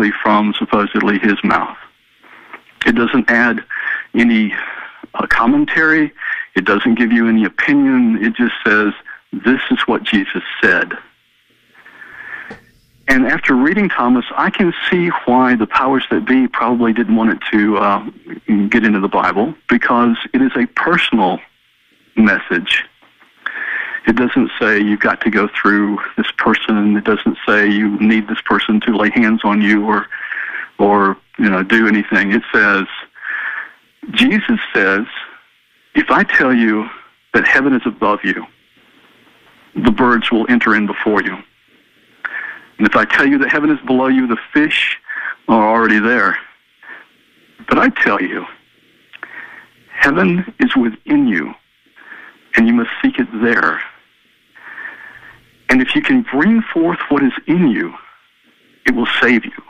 directly from supposedly his mouth. It doesn't add any commentary. It doesn't give you any opinion. It just says, this is what Jesus said. And after reading Thomas, I can see why the powers that be probably didn't want it to get into the Bible, because it is a personal message. It doesn't say you've got to go through this person. It doesn't say you need this person to lay hands on you or do anything. It says, Jesus says, if I tell you that heaven is above you, the birds will enter in before you. And if I tell you that heaven is below you, the fish are already there. But I tell you, heaven is within you, and you must seek it there. And if you can bring forth what is in you, it will save you.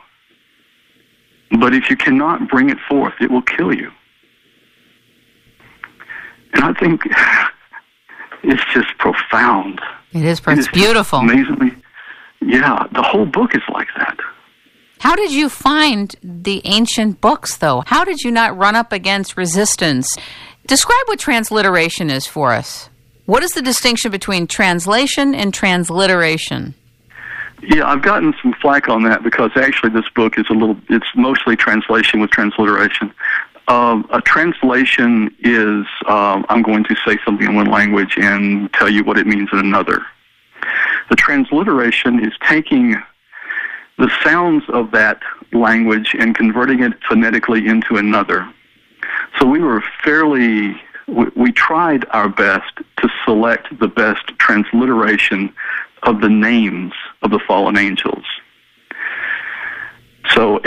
But if you cannot bring it forth, it will kill you. And I think it's just profound. It is. It's beautiful. Amazingly. Yeah, the whole book is like that. How did you find the ancient books, though? How did you not run up against resistance? Describe what transliteration is for us. What is the distinction between translation and transliteration? Yeah, I've gotten some flack on that because actually this book is it's mostly translation with transliteration. A translation is, I'm going to say something in one language and tell you what it means in another. The transliteration is taking the sounds of that language and converting it phonetically into another. So we tried our best to select the best transliteration of the names of the fallen angels. So, with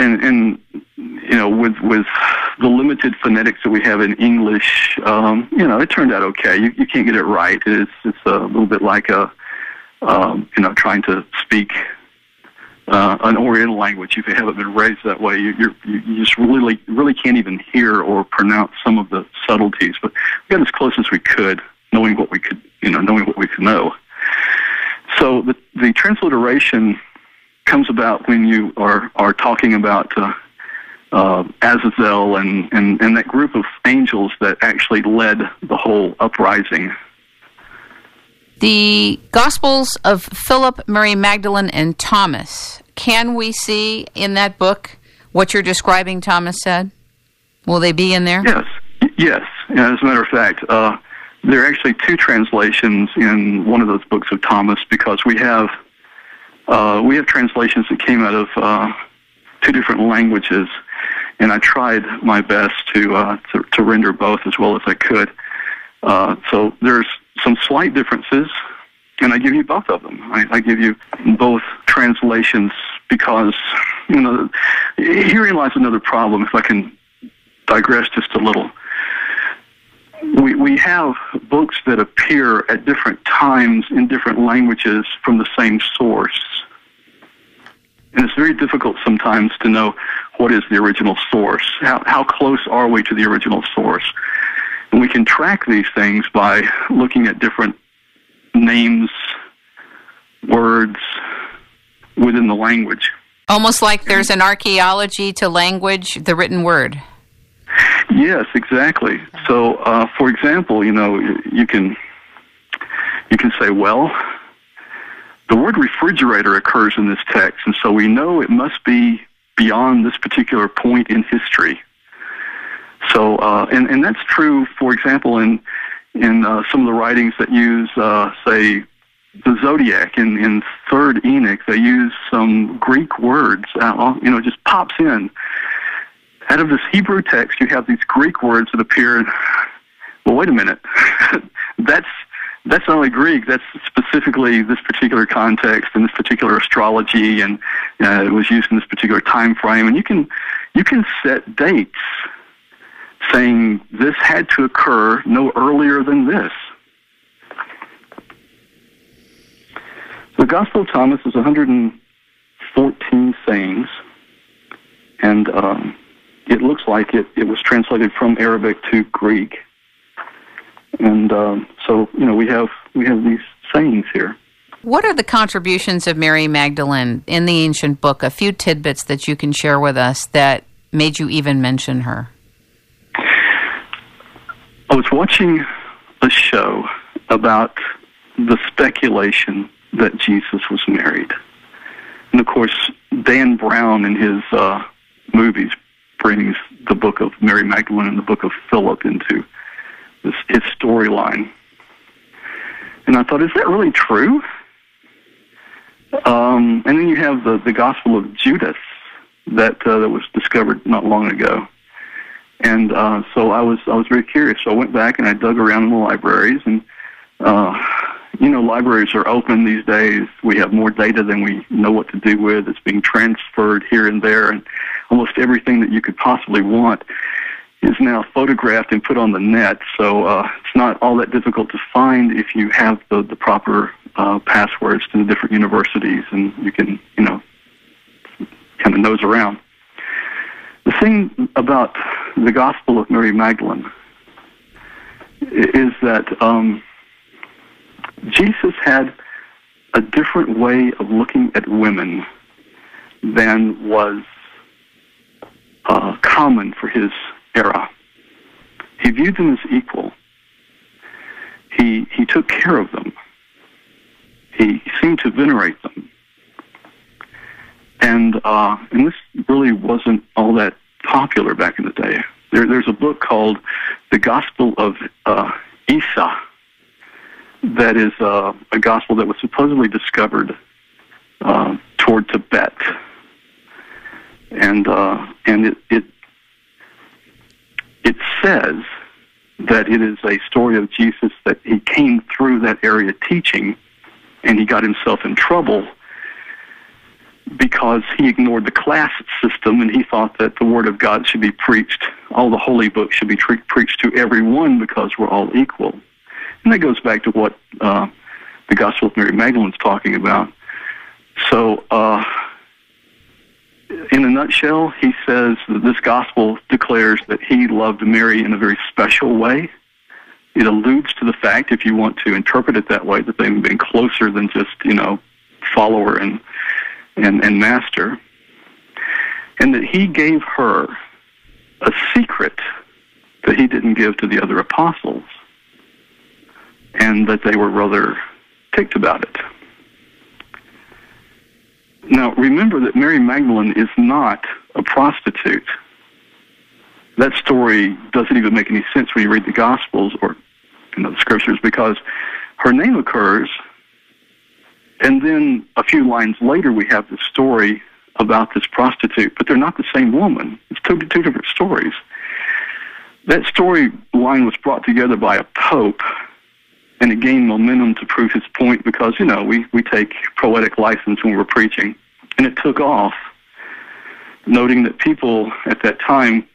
the limited phonetics that we have in English, it turned out okay. You can't get it right. It's a little bit like trying to speak an Oriental language. If you haven't been raised that way, you just really can't even hear or pronounce some of the subtleties. But we got as close as we could, knowing what we could know. So the transliteration comes about when you are talking about Azazel and that group of angels that actually led the whole uprising. The Gospels of Philip, Mary Magdalene, and Thomas. Can we see in that book what you're describing Thomas said? Will they be in there? Yes. Yeah, as a matter of fact, there are actually two translations in one of those books of Thomas, because we have translations that came out of two different languages, and I tried my best to render both as well as I could. So there's some slight differences, and I give you both of them. I give you both translations because, herein lies another problem, if I can digress just a little. We have books that appear at different times in different languages from the same source. And it's very difficult sometimes to know what is the original source. How close are we to the original source? And we can track these things by looking at different names, words within the language. Almost like there's an archaeology to language, the written word. Yes, exactly. So, for example, you can say, well, the word refrigerator occurs in this text, and so we know it must be beyond this particular point in history. So, and that's true, for example, in some of the writings that use, say, the zodiac. In 3rd Enoch, they use some Greek words. Just pops in. Out of this Hebrew text, you have these Greek words that appear. Well, wait a minute. That's not only Greek. That's specifically this particular context and this particular astrology, and it was used in this particular time frame. And you can set dates, saying this had to occur no earlier than this. The Gospel of Thomas is 114 sayings, and it looks like it was translated from Arabic to Greek. And so we have these sayings here. What are the contributions of Mary Magdalene in the ancient book? A few tidbits that you can share with us that made you even mention her. I was watching a show about the speculation that Jesus was married. And of course, Dan Brown in his movies brings the book of Mary Magdalene and the book of Philip into his storyline. And I thought, is that really true? And then you have the Gospel of Judas that was discovered not long ago. And so I was very curious. So I went back and I dug around in the libraries, and libraries are open these days. We have more data than we know what to do with. It's being transferred here and there, and almost everything that you could possibly want is now photographed and put on the net. So it's not all that difficult to find if you have the proper passwords to the different universities, and you can, kind of nose around. The thing about the Gospel of Mary Magdalene is that Jesus had a different way of looking at women than was common for his era. He viewed them as equal. He took care of them. He seemed to venerate them. And this really wasn't all that popular back in the day. There's a book called The Gospel of Isa that is a gospel that was supposedly discovered toward Tibet. And it says that it is a story of Jesus, that he came through that area teaching, and he got himself in trouble because he ignored the class system, and he thought that the Word of God should be preached, all the holy books should be preached to everyone because we're all equal. And that goes back to what the Gospel of Mary Magdalene is talking about. So, in a nutshell, he says that this Gospel declares that he loved Mary in a very special way. It alludes to the fact, if you want to interpret it that way, that they've been closer than just, follower and master, and that he gave her a secret that he didn't give to the other apostles, and that they were rather ticked about it. Now, remember that Mary Magdalene is not a prostitute. That story doesn't even make any sense when you read the Gospels or the Scriptures, because her name occurs, and then a few lines later we have this story about this prostitute, but they're not the same woman. It's two different stories. That storyline was brought together by a pope, and it gained momentum to prove his point because, we take poetic license when we're preaching. And it took off, noting that people at that time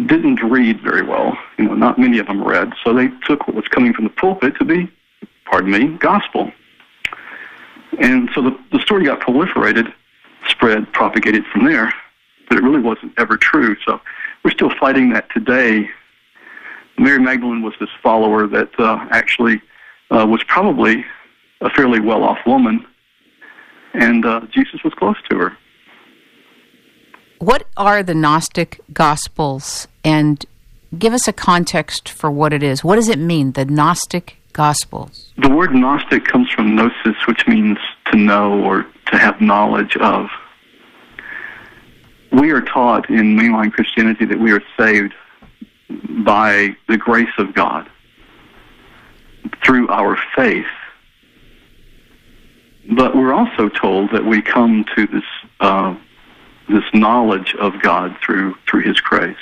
didn't read very well. Not many of them read. So they took what was coming from the pulpit to be, gospel. And so the story got proliferated, spread, propagated from there, but it really wasn't ever true. So we're still fighting that today. Mary Magdalene was this follower that actually was probably a fairly well-off woman, and Jesus was close to her. What are the Gnostic Gospels? And give us a context for what it is. What does it mean, the Gnostic Gospels? The word Gnostic comes from gnosis, which means to know or to have knowledge of. We are taught in mainline Christianity that we are saved by the grace of God through our faith. But we're also told that we come to this knowledge of God through His grace.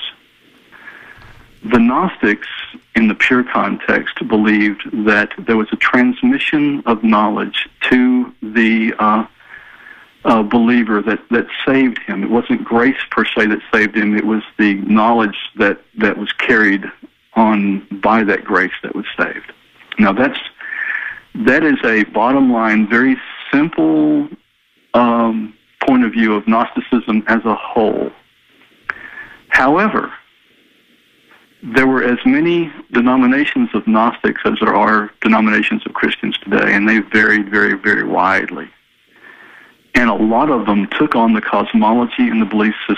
The Gnostics, in the pure context, believed that there was a transmission of knowledge to the believer that saved him. It wasn't grace per se that saved him. It was the knowledge that was carried on by that grace that was saved. Now that is a bottom line, very simple point of view of Gnosticism as a whole. However, there were as many denominations of Gnostics as there are denominations of Christians today, and they varied very, very widely. And a lot of them took on the cosmology and the belief system